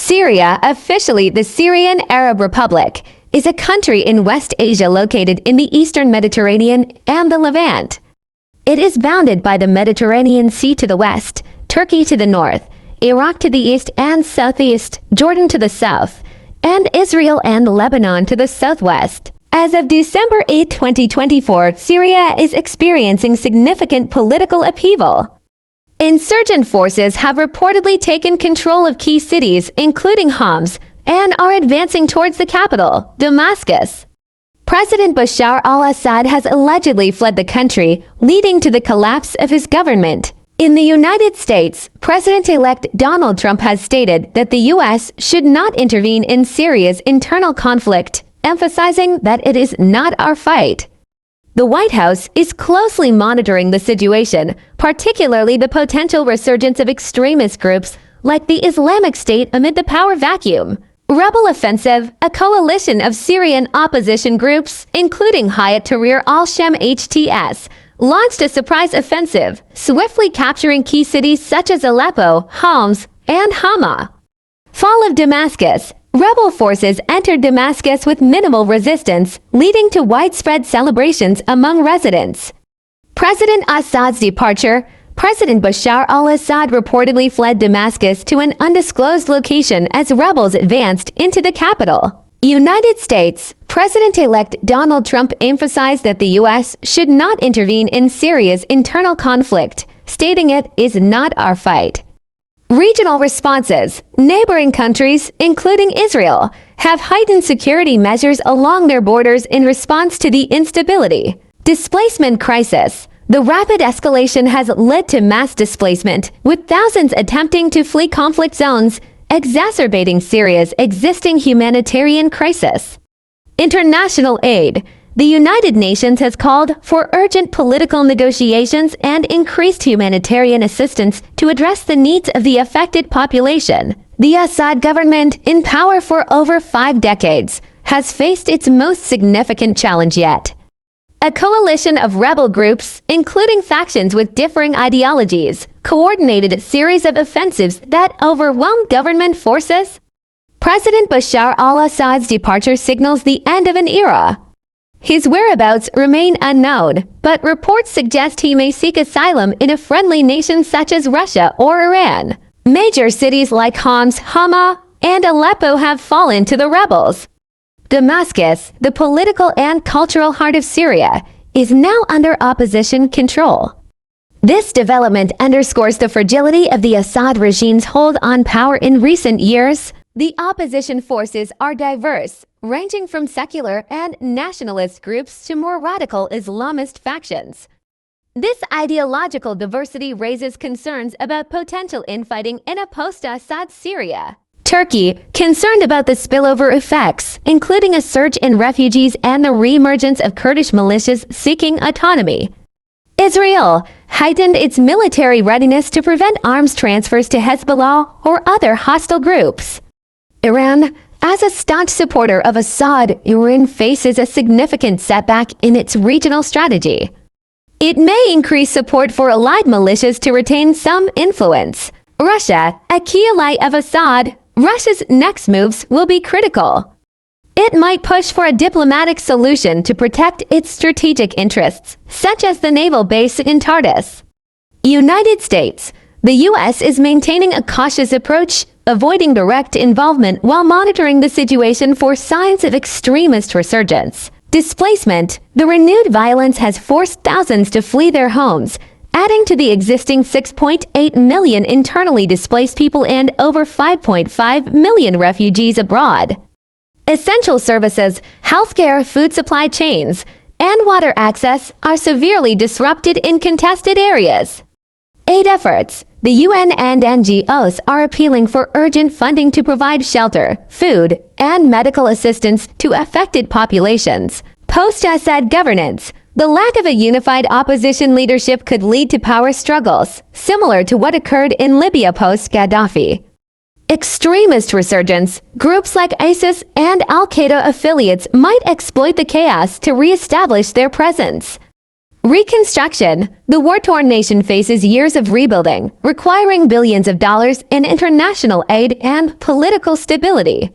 Syria, officially the Syrian Arab Republic, is a country in West Asia located in the eastern Mediterranean and the Levant. It is bounded by the Mediterranean Sea to the west, Turkey to the north, Iraq to the east and southeast, Jordan to the south, and Israel and Lebanon to the southwest. As of December 8, 2024, Syria is experiencing significant political upheaval. Insurgent forces have reportedly taken control of key cities, including Homs, and are advancing towards the capital, Damascus. President Bashar al-Assad has allegedly fled the country, leading to the collapse of his government. In the United States, President-elect Donald Trump has stated that the U.S. should not intervene in Syria's internal conflict, emphasizing that it is not our fight. The White House is closely monitoring the situation, particularly the potential resurgence of extremist groups like the Islamic State amid the power vacuum. Rebel Offensive, a coalition of Syrian opposition groups, including Hayat Tahrir al-Sham HTS, launched a surprise offensive, swiftly capturing key cities such as Aleppo, Homs, and Hama. Fall of Damascus. Rebel forces entered Damascus with minimal resistance, leading to widespread celebrations among residents. President Assad's departure. President Bashar al-Assad reportedly fled Damascus to an undisclosed location as rebels advanced into the capital. United States. President-elect Donald Trump emphasized that the U.S. should not intervene in Syria's internal conflict, stating it is not our fight. Regional responses. Neighboring countries, including Israel, have heightened security measures along their borders in response to the instability. Displacement crisis. The rapid escalation has led to mass displacement, with thousands attempting to flee conflict zones, exacerbating Syria's existing humanitarian crisis. International aid. The United Nations has called for urgent political negotiations and increased humanitarian assistance to address the needs of the affected population. The Assad government, in power for over 5 decades, has faced its most significant challenge yet. A coalition of rebel groups, including factions with differing ideologies, coordinated a series of offensives that overwhelmed government forces. President Bashar al-Assad's departure signals the end of an era. His whereabouts remain unknown, but reports suggest he may seek asylum in a friendly nation such as Russia or Iran. Major cities like Homs, Hama, and Aleppo have fallen to the rebels. Damascus, the political and cultural heart of Syria, is now under opposition control. This development underscores the fragility of the Assad regime's hold on power in recent years. The opposition forces are diverse, ranging from secular and nationalist groups to more radical Islamist factions. This ideological diversity raises concerns about potential infighting in a post-Assad Syria. Turkey, concerned about the spillover effects, including a surge in refugees and the re-emergence of Kurdish militias seeking autonomy. Israel heightened its military readiness to prevent arms transfers to Hezbollah or other hostile groups. Iran, as a staunch supporter of Assad, Iran faces a significant setback in its regional strategy. It may increase support for allied militias to retain some influence. Russia, a key ally of Assad, Russia's next moves will be critical. It might push for a diplomatic solution to protect its strategic interests, such as the naval base in Tartus. United States. The U.S. is maintaining a cautious approach, avoiding direct involvement while monitoring the situation for signs of extremist resurgence. Displacement. The renewed violence has forced thousands to flee their homes, adding to the existing 6.8 million internally displaced people and over 5.5 million refugees abroad. Essential services, healthcare, food supply chains, and water access are severely disrupted in contested areas. Aid efforts. The UN and NGOs are appealing for urgent funding to provide shelter, food, and medical assistance to affected populations. Post-Assad governance. The lack of a unified opposition leadership could lead to power struggles, similar to what occurred in Libya post-Gaddafi. Extremist resurgence. Groups like ISIS and al-Qaeda affiliates might exploit the chaos to re-establish their presence. Reconstruction. The war-torn nation faces years of rebuilding, requiring billions of dollars in international aid and political stability.